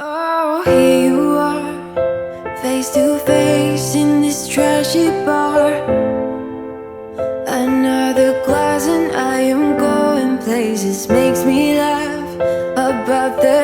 Oh, here you are, face to face in this trashy bar. Another glass and I am going places. Makes me laugh about the